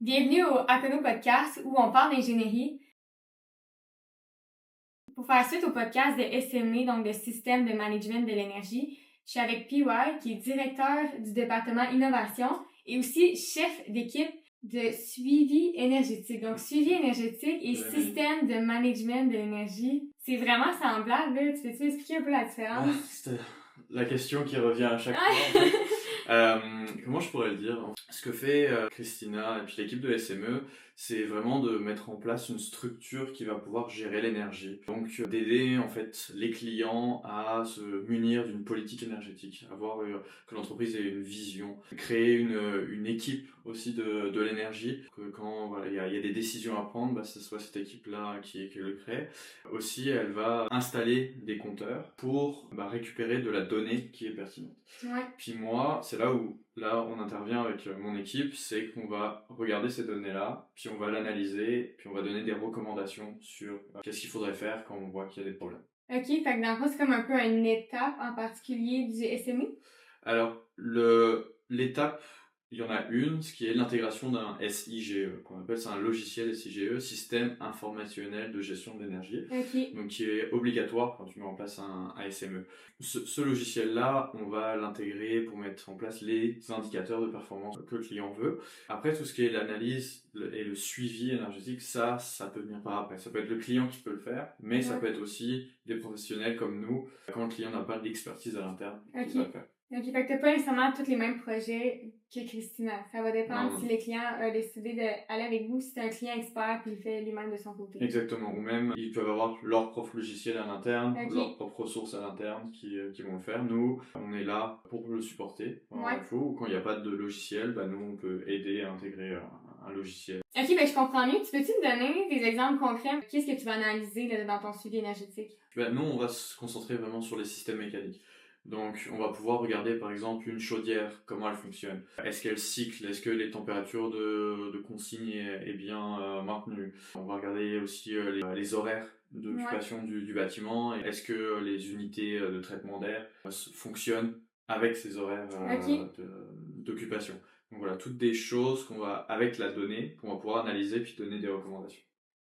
Bienvenue au Akono Podcast où on parle d'ingénierie. Pour faire suite au podcast de SME, donc de Système de Management de l'énergie, je suis avec PY, qui est directeur du département innovation et aussi chef d'équipe de suivi énergétique. Donc, suivi énergétique et système de management de l'énergie, c'est vraiment semblable, là. Tu peux-tu expliquer un peu la différence? C'est la question qui revient à chaque fois, en fait. Comment je pourrais le dire? Ce que fait Christina et puis l'équipe de SME, c'est vraiment de mettre en place une structure qui va pouvoir gérer l'énergie. Donc d'aider en fait les clients à se munir d'une politique énergétique, que l'entreprise ait une vision, créer une équipe aussi de l'énergie, que quand voilà, il y a des décisions à prendre, bah, ce soit cette équipe-là qui le crée. Aussi, elle va installer des compteurs pour récupérer de la donnée qui est pertinente. Ouais. Puis moi, c'est là où on intervient avec mon équipe, c'est qu'on va regarder ces données-là, puis on va l'analyser, puis on va donner des recommandations sur qu'est-ce qu'il faudrait faire quand on voit qu'il y a des problèmes. OK, fait que dans le fond, c'est comme un peu une étape en particulier du SME? Alors, l'étape, il y en a une, ce qui est l'intégration d'un SIGE, qu'on appelle ça un logiciel SIGE, Système Informationnel de Gestion de l'Énergie, OK. donc qui est obligatoire quand tu mets en place un SME. Ce logiciel-là, on va l'intégrer pour mettre en place les indicateurs de performance que le client veut. Après, tout ce qui est l'analyse et le suivi énergétique, ça peut venir par après. Ça peut être le client qui peut le faire, mais ça peut être aussi des professionnels comme nous, quand le client n'a pas d'expertise à l'interne, qui va le faire. OK, fait que t'as pas nécessairement tous les mêmes projets que Christina. Ça va dépendre si le client a décidé d'aller avec vous, si c'est un client expert puis il fait lui-même de son côté. Exactement, ou même ils peuvent avoir leur propre logiciel à l'interne, leurs propres ressources à l'interne qui vont le faire. Nous, on est là pour le supporter quand il faut, ou quand il n'y a pas de logiciel, nous on peut aider à intégrer un logiciel. Ok, je comprends mieux. Tu peux-tu me donner des exemples concrets? Qu'est-ce que tu vas analyser là, dans ton suivi énergétique? Nous, on va se concentrer vraiment sur les systèmes mécaniques. Donc, on va pouvoir regarder par exemple une chaudière, comment elle fonctionne. Est-ce qu'elle cycle? Est-ce que les températures de consigne est bien maintenue? On va regarder aussi les horaires d'occupation du bâtiment. Est-ce que les unités de traitement d'air fonctionnent avec ces horaires d'occupation? Donc voilà, toutes des choses avec la donnée, qu'on va pouvoir analyser puis donner des recommandations.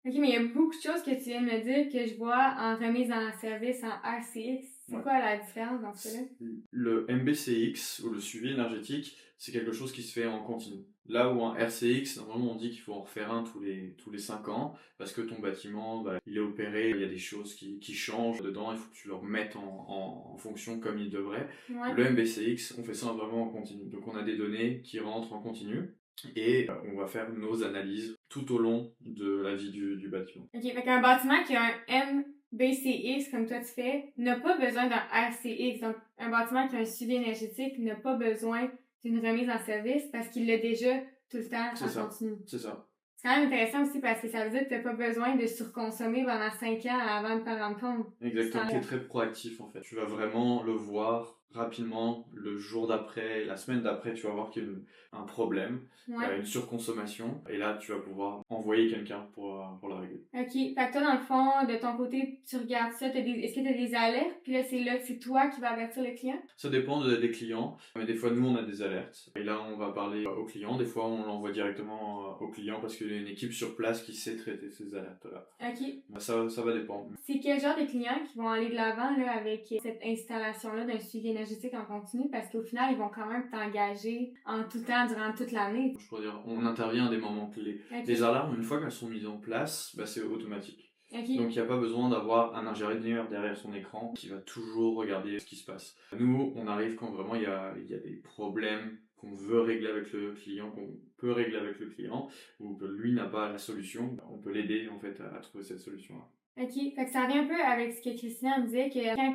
Ok, mais il y a beaucoup de choses que tu viens de me dire que je vois en remise en service en RCX. C'est quoi la différence dans ce cas-là? Le MBCX, ou le suivi énergétique, c'est quelque chose qui se fait en continu. Là où un RCX, normalement on dit qu'il faut en refaire un tous les 5 ans, parce que ton bâtiment, il est opéré, il y a des choses qui changent dedans, il faut que tu le remettes en fonction comme il devrait. Ouais. Le MBCX, on fait ça vraiment en continu. Donc on a des données qui rentrent en continu, et on va faire nos analyses tout au long de la vie du bâtiment. Ok, fait qu'un bâtiment qui a un MBCX, comme toi tu fais, n'a pas besoin d'un RCX. Donc, un bâtiment qui a un suivi énergétique n'a pas besoin d'une remise en service parce qu'il l'a déjà tout le temps en continu. C'est ça. C'est quand même intéressant aussi parce que ça veut dire que tu n'as pas besoin de surconsommer pendant 5 ans avant de t'en rendre compte. Exactement. C'est très proactif en fait. Tu vas vraiment le voir rapidement le jour d'après, la semaine d'après, tu vas voir qu'il y a un problème, une surconsommation, et là tu vas pouvoir envoyer quelqu'un pour la régler. Ok, fait que toi dans le fond, de ton côté, tu regardes ça, est-ce que tu as des alertes, puis là c'est toi qui vas avertir le client? Ça dépend des clients, mais des fois nous on a des alertes, et là on va parler au client, des fois on l'envoie directement au client parce qu'il y a une équipe sur place qui sait traiter ces alertes-là. Ok. Ça va dépendre. C'est quel genre de clients qui vont aller de l'avant là, avec cette installation-là d'un suivi énergétique en continu, parce qu'au final, ils vont quand même t'engager en tout temps durant toute l'année. Je pourrais dire, on intervient à des moments clés. Les alarmes, une fois qu'elles sont mises en place, c'est automatique. Donc il n'y a pas besoin d'avoir un ingénieur derrière son écran qui va toujours regarder ce qui se passe. Nous, on arrive quand vraiment il y a des problèmes qu'on veut régler avec le client, qu'on peut régler avec le client, ou que lui n'a pas la solution, on peut l'aider en fait à trouver cette solution-là. Ok, fait que ça revient un peu avec ce que Christina me disait, que quand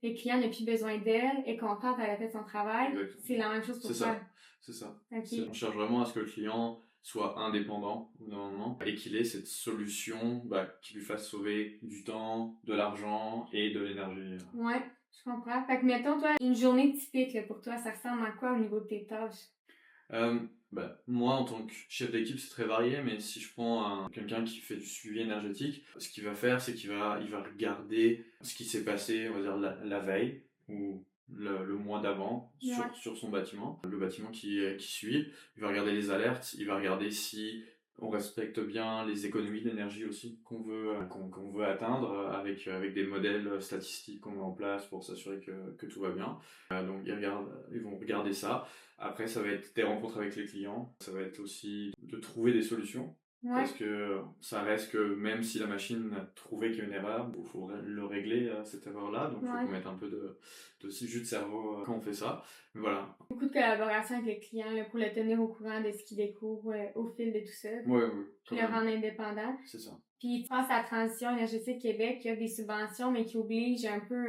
le client n'a plus besoin d'elle et contente, elle a fait son travail, c'est la même chose pour toi. C'est ça. Okay. On cherche vraiment à ce que le client soit indépendant normalement et qu'il ait cette solution qui lui fasse sauver du temps, de l'argent et de l'énergie. Ouais, je comprends. Fait que mettons, toi, une journée typique là, pour toi, ça ressemble à quoi au niveau de tes tâches? Moi, en tant que chef d'équipe, c'est très varié, mais si je prends quelqu'un qui fait du suivi énergétique, ce qu'il va faire, c'est qu'il va regarder ce qui s'est passé, on va dire, la veille, ou le mois d'avant sur son bâtiment, le bâtiment qui suit. Il va regarder les alertes, il va regarder si on respecte bien les économies d'énergie aussi qu'on veut atteindre avec des modèles statistiques qu'on met en place pour s'assurer que tout va bien. Donc ils vont regarder ça. Après, ça va être des rencontres avec les clients, ça va être aussi de trouver des solutions. Parce que ça reste que même si la machine a trouvé qu'il y a une erreur, il faut le régler cette erreur-là. Donc il faut qu'on mette un peu de jus de cerveau quand on fait ça. Mais voilà. Beaucoup de collaboration avec les clients là, pour le tenir au courant de ce qu'ils découvrent au fil de tout ça. Oui. Puis le rendre indépendant. C'est ça. Puis tu penses à la transition énergétique Québec, il y a des subventions, mais qui obligent un peu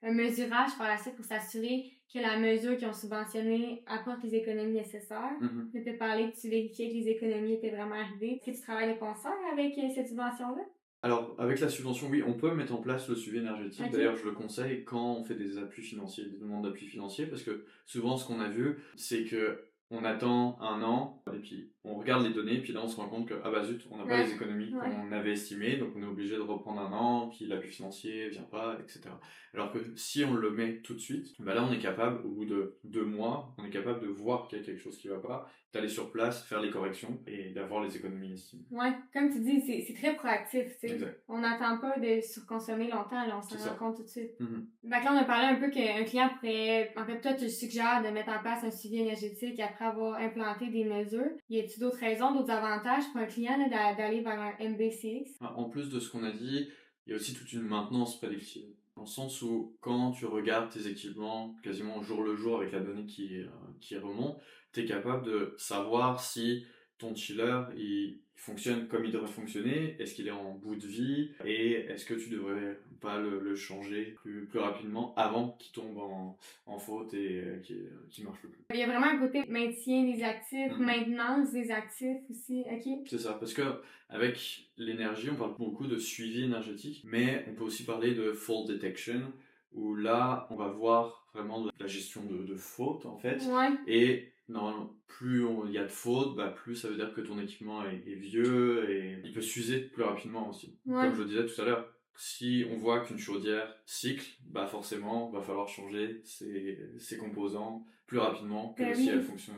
un mesurage par la suite pour s'assurer que la mesure qu'ils ont subventionnée apporte les économies nécessaires. Tu t'as parlé que tu vérifiais que les économies étaient vraiment arrivées. Est-ce que tu travailles de concert avec cette subvention-là? Alors, avec la subvention, oui, on peut mettre en place le suivi énergétique. Okay. D'ailleurs, je le conseille quand on fait des appuis financiers, des demandes d'appui financier, parce que souvent, ce qu'on a vu, c'est que on attend un an, et puis on regarde les données, puis là, on se rend compte que, ah bah zut, on n'a pas les économies qu'on avait estimées, donc on est obligé de reprendre un an, puis l'appui financier vient pas, etc. Alors que si on le met tout de suite, bah là, on est capable, au bout de 2 mois, on est capable de voir qu'il y a quelque chose qui va pas, d'aller sur place, faire les corrections et d'avoir les économies estimées. Ouais, comme tu dis, c'est très proactif, tu sais. On n'attend pas de surconsommer longtemps, là, on s'en rend compte tout de suite. Donc là, on a parlé un peu qu'un client pourrait... En fait, toi, tu suggères de mettre en place un suivi énergétique après avoir implanté des mesures. Y a-t-il d'autres raisons, d'autres avantages pour un client là, d'aller vers un MBCX? En plus de ce qu'on a dit, il y a aussi toute une maintenance prédictive. Dans le sens où, quand tu regardes tes équipements quasiment au jour le jour avec la donnée qui remonte, tu es capable de savoir si ton chiller il fonctionne comme il devrait fonctionner, est-ce qu'il est en bout de vie, et est-ce que tu devrais pas le changer plus rapidement avant qu'il tombe en faute et qu'il marche plus. Il y a vraiment un côté maintien des actifs, maintenance des actifs aussi, ok? C'est ça, parce que avec l'énergie, on parle beaucoup de suivi énergétique, mais on peut aussi parler de fault detection, où là, on va voir vraiment de la gestion de fautes, en fait. Et normalement, plus il y a de fautes, bah, plus ça veut dire que ton équipement est vieux et il peut s'user plus rapidement aussi. Comme je le disais tout à l'heure, si on voit qu'une chaudière cycle, bah forcément, va falloir changer ses composants plus rapidement que si elle fonctionne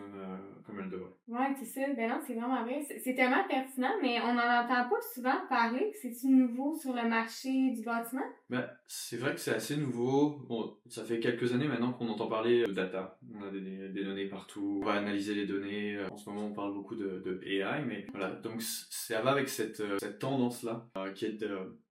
comme elle devrait. Ouais, c'est ça. Ben non, c'est vraiment vrai. C'est tellement pertinent, mais on n'en entend pas souvent parler. C'est-tu nouveau sur le marché du bâtiment? Ben, c'est vrai que c'est assez nouveau. Bon, ça fait quelques années maintenant qu'on entend parler de data. On a des données partout. On va analyser les données. En ce moment, on parle beaucoup de AI, mais voilà. Donc, ça va avec cette tendance-là, qui est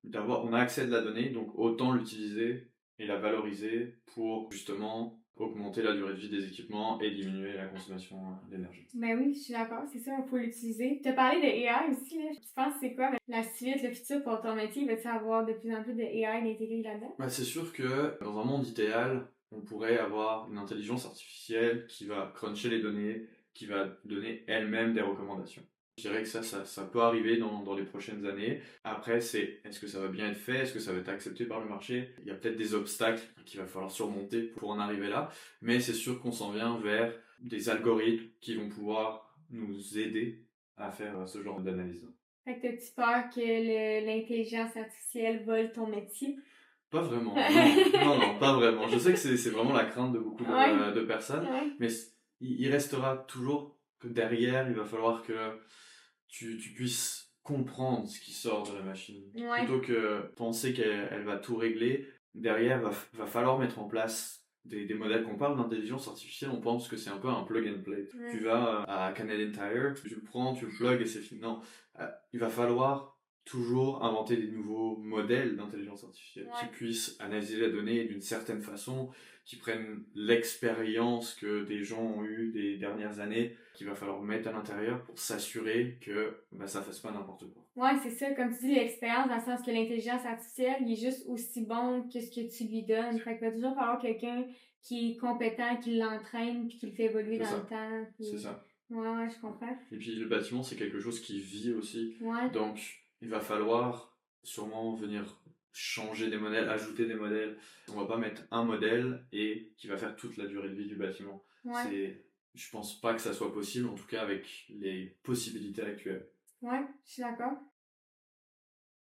d'avoir, on a accès à de la donnée, donc autant l'utiliser et la valoriser pour justement augmenter la durée de vie des équipements et diminuer la consommation d'énergie. Ben oui, je suis d'accord, c'est ça, il faut l'utiliser. Tu as parlé de AI aussi, là. Tu penses c'est quoi la suite, le futur pour ton métier? Va-t-il avoir de plus en plus de AI intégré là-dedans? Ben, c'est sûr que dans un monde idéal, on pourrait avoir une intelligence artificielle qui va cruncher les données, qui va donner elle-même des recommandations. Je dirais que ça peut arriver dans les prochaines années. Après, est-ce que ça va bien être fait? Est-ce que ça va être accepté par le marché? Il y a peut-être des obstacles qu'il va falloir surmonter pour en arriver là. Mais c'est sûr qu'on s'en vient vers des algorithmes qui vont pouvoir nous aider à faire ce genre d'analyse. Fait que t'as-tu peur que l'intelligence artificielle vole ton métier? Pas vraiment. Non, pas vraiment. Je sais que c'est vraiment la crainte de beaucoup de personnes. Mais il restera toujours que derrière, il va falloir que tu puisses comprendre ce qui sort de la machine. Plutôt que penser qu'elle va tout régler, derrière, va falloir mettre en place des modèles. Quand on parle d'intelligence artificielle, on pense que c'est un peu un plug and play. Tu vas à Canadian Tire, tu le prends, tu le plugs et c'est fini. Non, il va falloir toujours inventer des nouveaux modèles d'intelligence artificielle qui puissent analyser la donnée d'une certaine façon, qui prennent l'expérience que des gens ont eue des dernières années, qu'il va falloir mettre à l'intérieur pour s'assurer que ça fasse pas n'importe quoi. Ouais, c'est ça, comme tu dis, l'expérience, dans le sens que l'intelligence artificielle, il est juste aussi bon que ce que tu lui donnes. Fait qu'il va toujours falloir quelqu'un qui est compétent, qui l'entraîne, puis qui le fait évoluer dans le temps. Puis... C'est ça. Ouais, je comprends. Et puis le bâtiment, c'est quelque chose qui vit aussi. Donc, il va falloir sûrement venir changer des modèles, ajouter des modèles. On va pas mettre un modèle et qui va faire toute la durée de vie du bâtiment. Je pense pas que ça soit possible, en tout cas avec les possibilités actuelles. Ouais, je suis d'accord.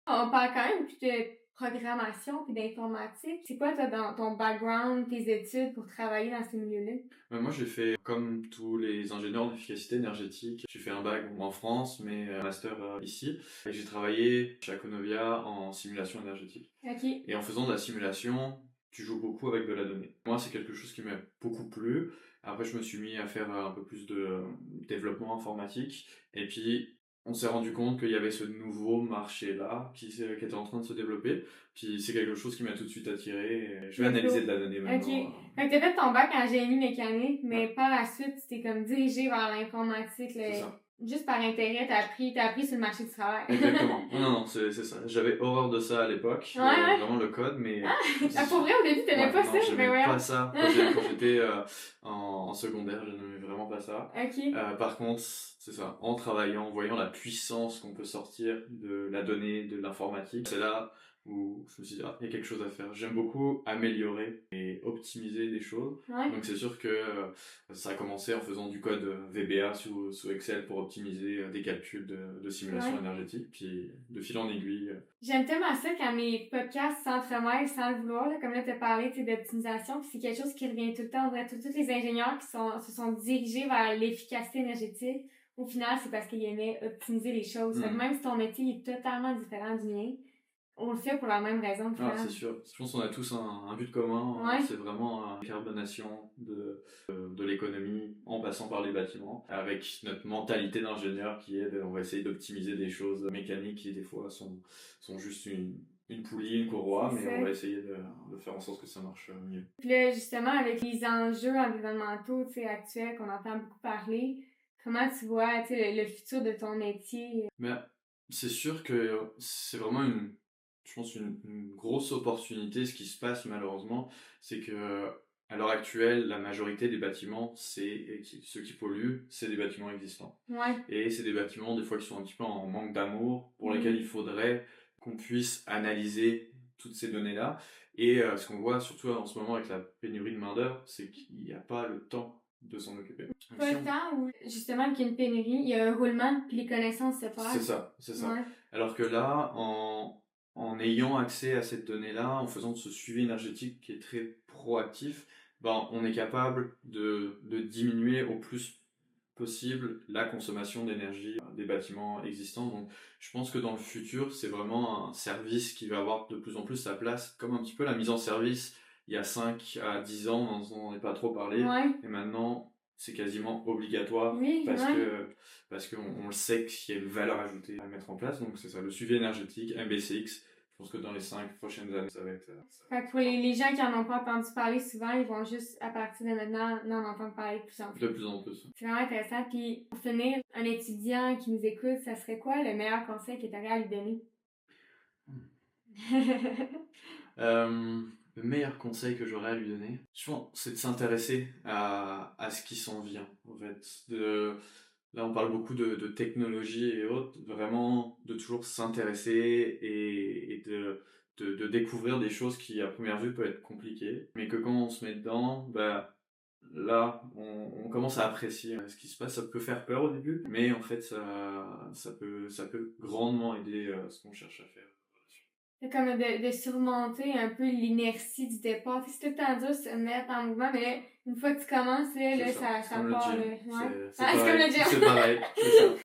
On parle quand même de programmation puis d'informatique. C'est quoi, toi, dans ton background, tes études pour travailler dans ce milieu-là? Moi, j'ai fait, comme tous les ingénieurs d'efficacité énergétique, j'ai fait un bac en France, mais un master ici. Et j'ai travaillé chez Aconovia en simulation énergétique. OK. Et en faisant de la simulation, tu joues beaucoup avec de la donnée. Moi, c'est quelque chose qui m'a beaucoup plu. Après, je me suis mis à faire un peu plus de développement informatique. Et puis, on s'est rendu compte qu'il y avait ce nouveau marché-là qui était en train de se développer. Puis, c'est quelque chose qui m'a tout de suite attiré. Et je vais analyser de la donnée maintenant. OK. Fait que t'as fait ton bac en génie mécanique, mais par la suite, tu t'es comme dirigé vers l'informatique. C'est ça. Juste par intérêt, t'as appris sur le marché du travail. Exactement. Non, c'est ça. J'avais horreur de ça à l'époque. Ouais. Vraiment le code, mais... Pour vrai, au début, t'aimais pas ça? J'aimais Mais pas ça. Quand j'étais en secondaire, je n'aimais vraiment pas ça. OK. Par contre, c'est ça. En travaillant, en voyant la puissance qu'on peut sortir de la donnée, de l'informatique, c'est là où je me suis dit, il y a quelque chose à faire. J'aime beaucoup améliorer et optimiser des choses. Ouais. Donc c'est sûr que ça a commencé en faisant du code VBA sous Excel pour optimiser des calculs de simulation énergétique. Puis de fil en aiguille. J'aime tellement ça quand mes podcasts s'entremêlent sans le vouloir. Là, comme là, tu as parlé d'optimisation. C'est quelque chose qui revient tout le temps. On dirait tous les ingénieurs qui se sont dirigés vers l'efficacité énergétique. Au final, c'est parce qu'ils aimaient optimiser les choses. Fait que même si ton métier est totalement différent du mien, on le fait pour la même raison. C'est sûr. Je pense qu'on a tous un but commun. Ouais. C'est vraiment la carbonation de l'économie en passant par les bâtiments. Avec notre mentalité d'ingénieur qui est on va essayer d'optimiser des choses mécaniques qui des fois sont juste une poulie, une courroie, mais on va essayer de faire en sorte que ça marche mieux. Puis là, justement, avec les enjeux environnementaux actuels qu'on entend beaucoup parler, comment tu vois le futur de ton métier? Ben, c'est sûr que c'est vraiment je pense une grosse opportunité. Ce qui se passe malheureusement, c'est que à l'heure actuelle, la majorité des bâtiments, ceux qui polluent, c'est des bâtiments existants. Ouais. Et c'est des bâtiments des fois qui sont un petit peu en manque d'amour, pour lesquels il faudrait qu'on puisse analyser toutes ces données-là. Et ce qu'on voit surtout en ce moment avec la pénurie de main-d'œuvre, c'est qu'il n'y a pas le temps de s'en occuper. Pas le temps où, justement, qu'il y a une pénurie, il y a un roulement, puis les connaissances se perdent. C'est ça. Ouais. Alors que là, en ayant accès à cette donnée-là, en faisant de ce suivi énergétique qui est très proactif, on est capable de diminuer au plus possible la consommation d'énergie des bâtiments existants. Donc je pense que dans le futur, c'est vraiment un service qui va avoir de plus en plus sa place, comme un petit peu la mise en service il y a 5 à 10 ans, on n'en est pas trop parlé, et maintenant c'est quasiment obligatoire parce qu'on le sait qu'il y a une valeur ajoutée à mettre en place. Donc c'est ça, le suivi énergétique, MBCX. Je pense que dans les 5 prochaines années, ça va être ça. Fait que pour les gens qui en ont pas entendu parler souvent, ils vont juste, à partir de maintenant, en entendre parler de plus en plus. De plus en plus. C'est vraiment intéressant. Puis, pour finir, un étudiant qui nous écoute, ça serait quoi le meilleur conseil que tu aurais à lui donner? Le meilleur conseil que j'aurais à lui donner, je pense, c'est de s'intéresser à ce qui s'en vient, en fait. Là, on parle beaucoup de technologie et autres, vraiment de toujours s'intéresser et de découvrir des choses qui, à première vue, peuvent être compliquées, mais que quand on se met dedans, là, on commence à apprécier ce qui se passe. Ça peut faire peur au début, mais en fait, ça peut grandement aider ce qu'on cherche à faire. C'est comme de surmonter un peu l'inertie du départ. C'est tout le temps dur de se mettre en mouvement, mais là, une fois que tu commences, ça part. C'est comme le gym. C'est pareil.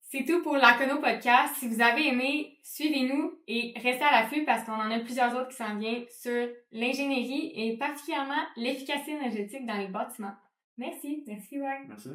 C'est tout pour l'Acono Podcast. Si vous avez aimé, suivez-nous et restez à l'affût parce qu'on en a plusieurs autres qui s'en viennent sur l'ingénierie et particulièrement l'efficacité énergétique dans les bâtiments. Merci. Merci, ouais. Merci.